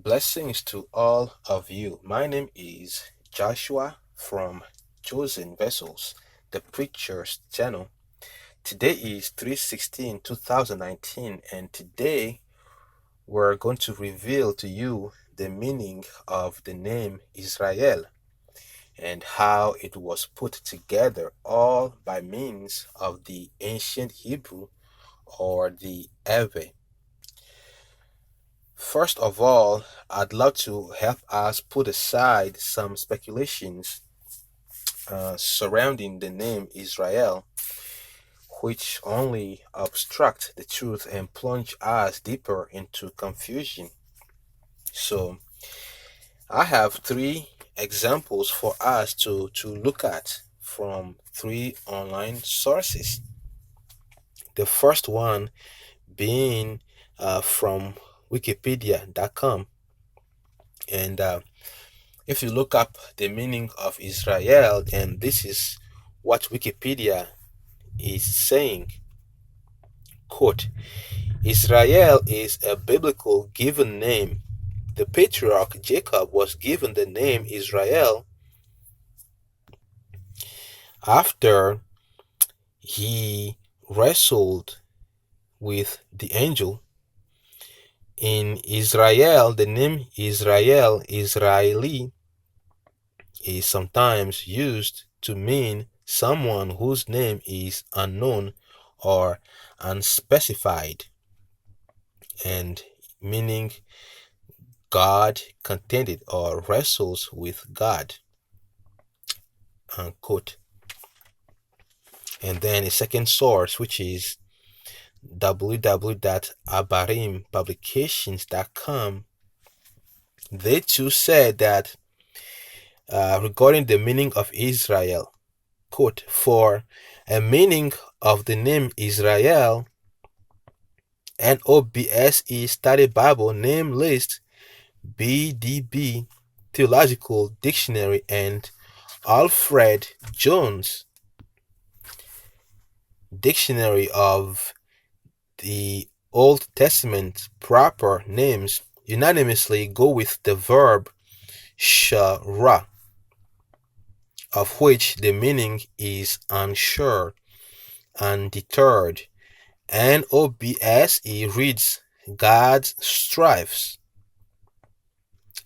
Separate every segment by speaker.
Speaker 1: Blessings to all of you. My name is Joshua from Chosen Vessels, the Preacher's channel. Today is 3/16/2019, and today we're going to reveal to you the meaning of the name Israel and how it was put together all by means of the ancient Hebrew or the Eve. First of all, I'd love to help us put aside some speculations surrounding the name Israel, which only obstruct the truth and plunge us deeper into confusion. So, I have three examples for us to look at from three online sources. The first one being from wikipedia.com. And if you look up the meaning of Israel, and this is what Wikipedia is saying, quote, Israel is a biblical given name. The patriarch Jacob was given the name Israel after he wrestled with the angel. In Israel, the name Israel, Israeli, is sometimes used to mean someone whose name is unknown or unspecified, and meaning God contended or wrestles with God, unquote. And then a second source, which is www.abarimpublications.com, they too said that regarding the meaning of Israel, quote, for a meaning of the name Israel, NOBSE Study Bible Name List, BDB Theological Dictionary, and Alfred Jones Dictionary of the Old Testament proper names unanimously go with the verb shara, of which the meaning is unsure, undeterred. NOBSE reads God strives,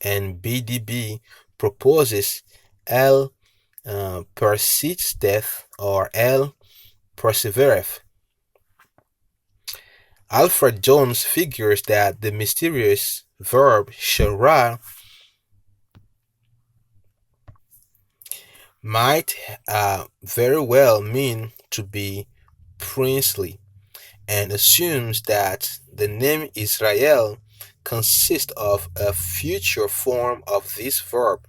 Speaker 1: and BDB proposes L persisteth or L persevereth. Alfred Jones figures that the mysterious verb shara might very well mean to be princely, and assumes that the name Israel consists of a future form of this verb,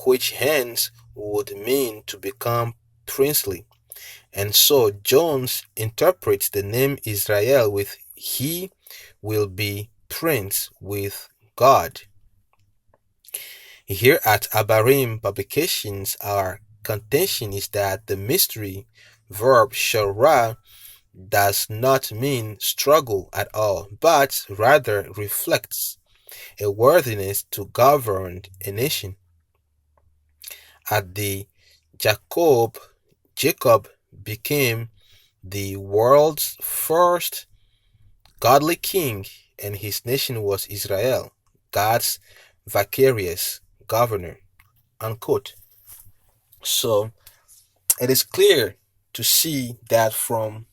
Speaker 1: which hence would mean to become princely. And so Jones interprets the name Israel with he will be prince with God. Here at Abarim Publications, our contention is that the mystery verb shara does not mean struggle at all, but rather reflects a worthiness to govern a nation. At the Jacob became the world's first godly king, and his nation was Israel, God's vicarious governor, unquote. So it is clear to see that from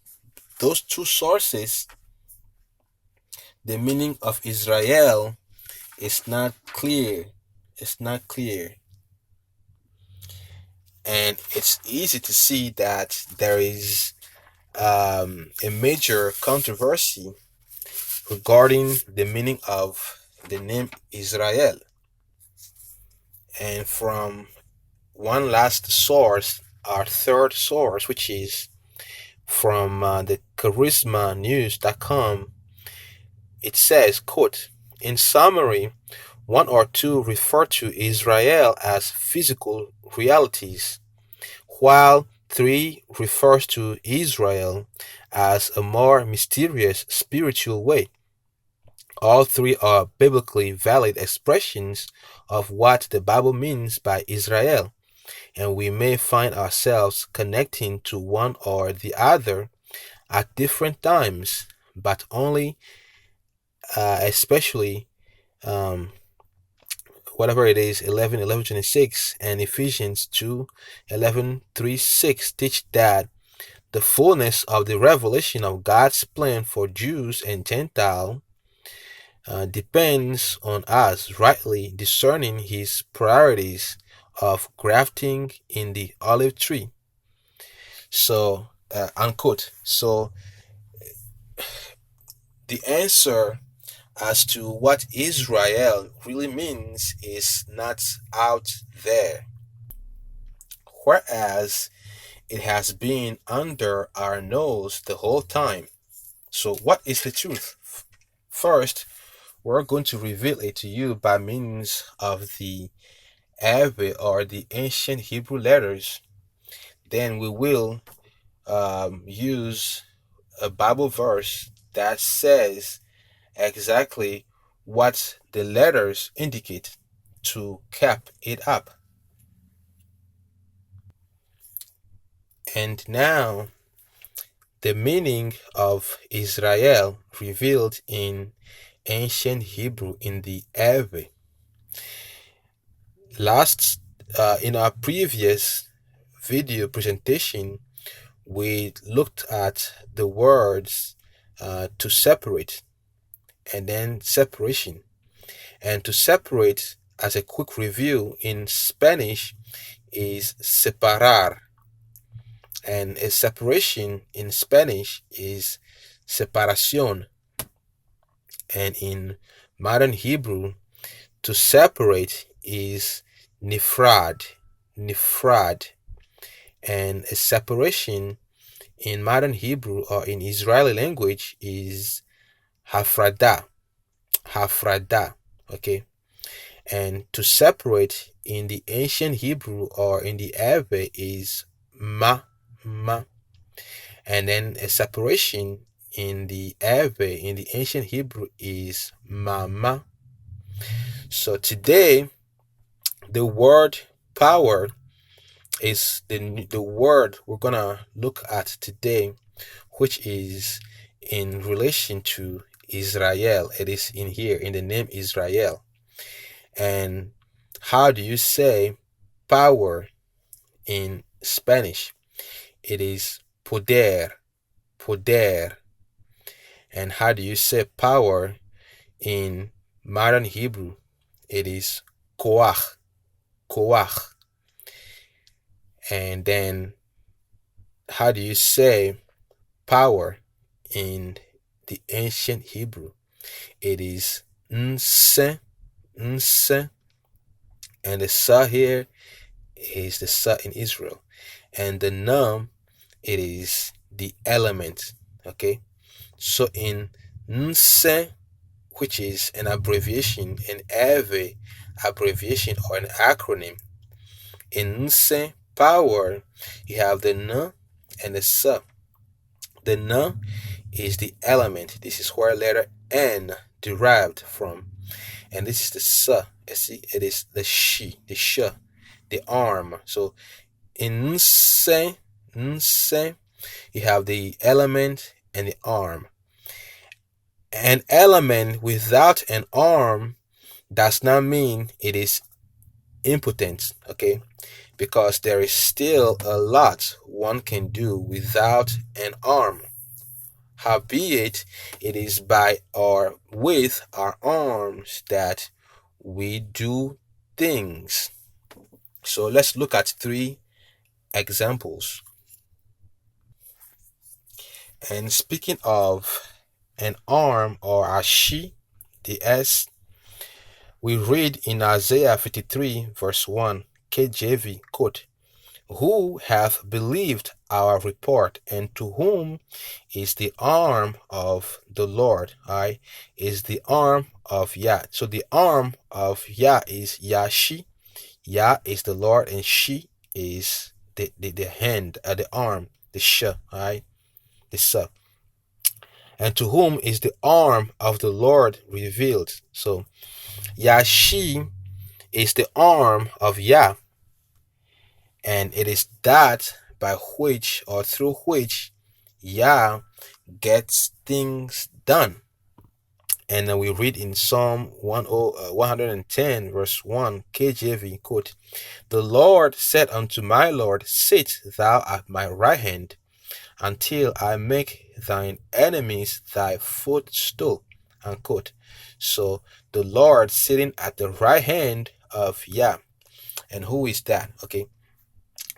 Speaker 1: those two sources, the meaning of Israel is not clear. It's not clear. And it's easy to see that there is a major controversy regarding the meaning of the name Israel. And from one last source, our third source, which is from the charismanews.com, it says, quote, in summary, one or two refer to Israel as physical realities, while three refers to Israel as a more mysterious spiritual way. All three are biblically valid expressions of what the Bible means by Israel, and we may find ourselves connecting to one or the other at different times, but only especially um, whatever it is, 11:11:26 and Ephesians 2:11:3-6 teach that the fullness of the revelation of God's plan for Jews and Gentile depends on us rightly discerning his priorities of grafting in the olive tree. So, unquote. So, the answer as to what Israel really means is not out there, whereas it has been under our nose the whole time. So, what is the truth? First, we're going to reveal it to you by means of the Ave or the ancient Hebrew letters. Then we will use a Bible verse that says exactly what the letters indicate to cap it up. And now, the meaning of Israel revealed in ancient Hebrew in the Ave. In our previous video presentation, we looked at the words to separate and then separation. And to separate, as a quick review, in Spanish is separar, and a separation in Spanish is separación, and in modern Hebrew, to separate is nifrad, nifrad, and a separation in modern Hebrew or in Israeli language is hafrada, hafrada, okay? And to separate in the ancient Hebrew or in the Ave is ma, ma. And then a separation in the Ave in the ancient Hebrew is mama. So today, the word power is the word we're gonna look at today, which is in relation to Israel. It is in here in the name Israel. And how do you say power in Spanish? It is poder, poder. And how do you say power in modern Hebrew? It is koach, koach. And then how do you say power in the ancient Hebrew? It is nse, nse. And the sa here is the sa in Israel. And the num, it is the element. Okay? So in nse, which is an abbreviation, an Ave abbreviation or an acronym, in nse, power, you have the n and the sa. The n is the element. This is where letter n derived from. And this is the sa. See, it is the she, the sh, the arm. So in nse, nse, you have the element and the arm. An element without an arm does not mean it is impotent, okay? Because there is still a lot one can do without an arm. Howbeit, it is by or with our arms that we do things. So let's look at 3 examples. And speaking of an arm or a she, the S, we read in Isaiah 53 verse 1, KJV, quote, "Who hath believed our report, and to whom is the arm of the Lord?" I is the arm of Yah. So the arm of Yah is Yashi. Yah is the Lord, and she is the hand, the arm, the sh, right? The sa. and to whom is the arm of the Lord revealed. So Yashi is the arm of Yah, and it is that by which or through which Yah gets things done. And then we read in Psalm 110, verse 1, KJV, quote, "The Lord said unto my Lord, Sit thou at my right hand, until I make thine enemies thy footstool," unquote. So the Lord sitting at the right hand of Yah. And who is that? Okay.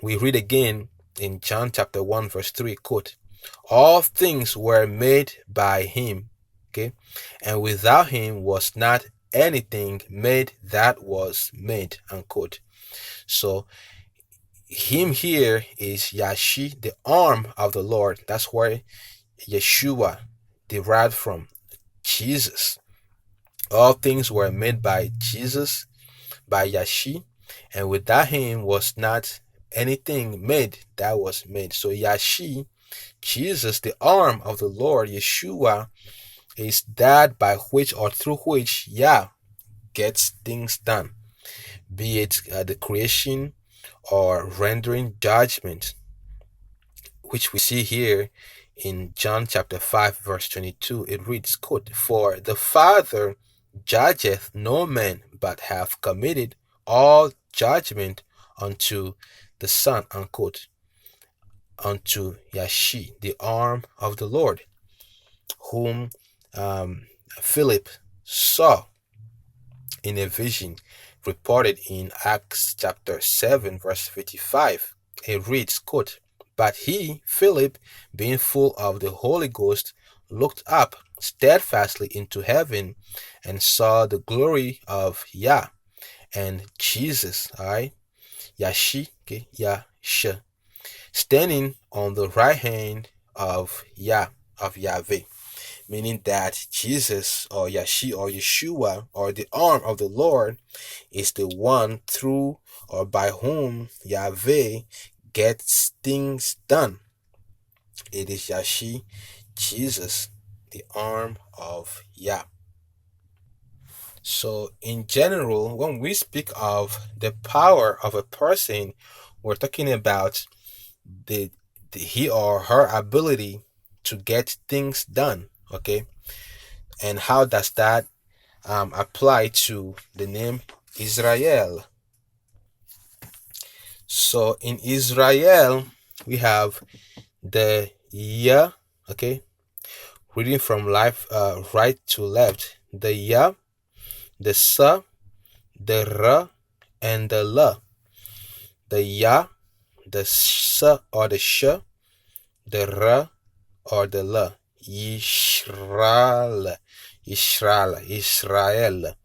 Speaker 1: We read again in John chapter 1, verse 3, quote, "All things were made by him," okay, "and without him was not anything made that was made," unquote. So him here is Yashi, the arm of the Lord. That's where Yeshua derived from, Jesus. All things were made by Jesus, by Yashi, and without him was not anything made that was made. So Yashi, Jesus, the arm of the Lord, Yeshua, is that by which or through which Yah gets things done, be it the creation or rendering judgment, which we see here in John chapter 5, verse 22. It reads, quote, "For the Father judgeth no man, but hath committed all judgment unto the Son," unquote, unto Yashi, the arm of the Lord, whom Philip saw in a vision reported in Acts chapter 7, verse 55. It reads, quote, "But he, Philip, being full of the Holy Ghost, looked up steadfastly into heaven and saw the glory of Yah and Jesus," all right, Yashi, okay, Yasha, "standing on the right hand of Yah, of Yahweh," meaning that Jesus or Yashi or Yeshua or the arm of the Lord is the one through or by whom Yahweh gets things done. It is Yashi, Jesus, the arm of Yah. So in general, when we speak of the power of a person, we're talking about the he or her ability to get things done. Okay, and how does that apply to the name Israel? So in Israel, we have the Ya, okay, reading from right to left, the Ya, the Sa, the Ra, and the La. The Ya, the Sa or the Sh, the Ra or the La. Yishral, Israel.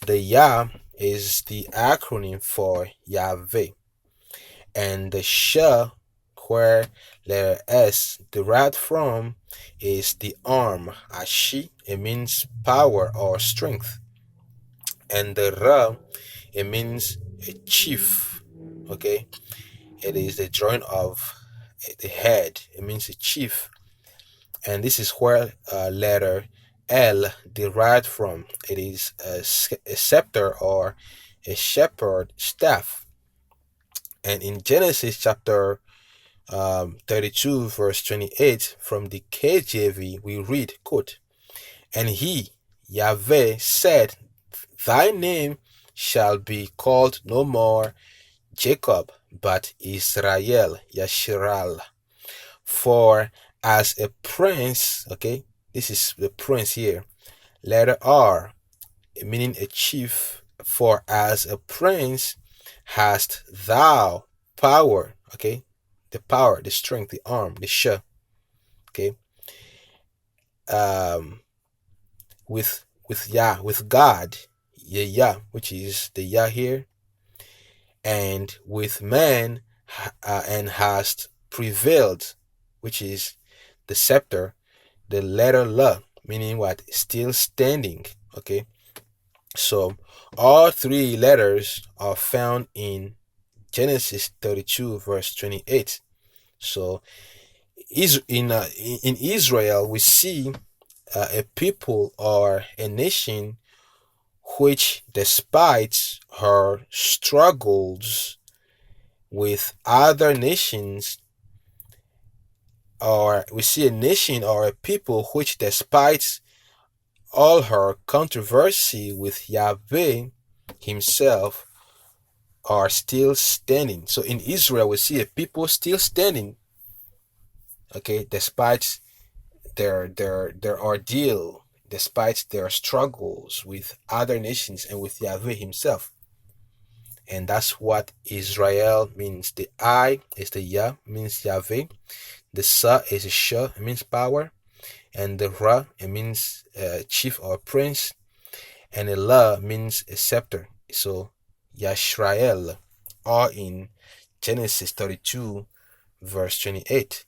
Speaker 1: The Yah is the acronym for Yahweh, and the Sh, where letter S derived from, is the arm, Ashi. It means power or strength, and the Ra, it means a chief. Okay, it is the joint of the head. It means a chief, and this is where letter L derived from. It is a scepter or a shepherd staff. And in Genesis chapter 32, verse 28, from the KJV, we read, quote, "And he, Yahweh, said, Thy name shall be called no more Jacob, but Israel, Yashiral. For as a prince," okay, this is the prince here, letter R, meaning a chief, "for as a prince hast thou power," okay, the power, the strength, the arm, the sh, okay, with God, Yah, which is the Yah here, and with man, and hast prevailed, which is the scepter, the letter La, meaning what? Still standing. Okay, so all three letters are found in Genesis 32, verse 28. So in Israel, we see a people or a nation which, despite her struggles with other nations, or we see a nation or a people which, despite all her controversy with Yahweh himself, are still standing. So in Israel, we see a people still standing, okay, despite their ordeal, despite their struggles with other nations and with Yahweh himself. And that's what Israel means. The I is the Yah, means Yahweh. The Sa is a Shah, it means power. And the Ra, it means chief or prince. And the La means a scepter. So Yashrael, or in Genesis 32, verse 28.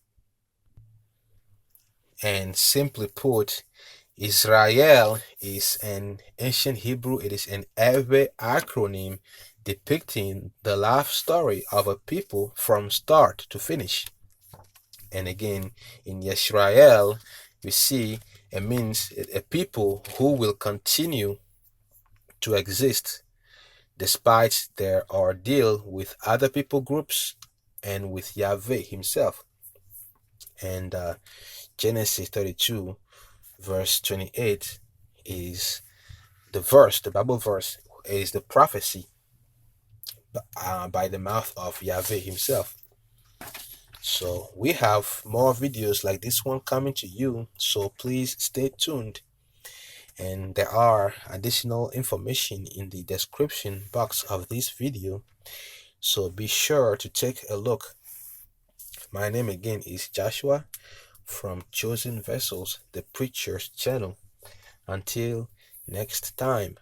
Speaker 1: And simply put, Israel is an ancient Hebrew, it is an Hebrew acronym depicting the life story of a people from start to finish. And again, in Yisrael, we see it means a people who will continue to exist despite their ordeal with other people groups and with Yahweh himself. And Genesis 32 verse 28 is the Bible verse is the prophecy by the mouth of Yahweh himself. So we have more videos like this one coming to you, so please stay tuned. And there are additional information in the description box of this video, so be sure to take a look. My name again is Joshua from Chosen Vessels, the Preacher's channel. Until next time.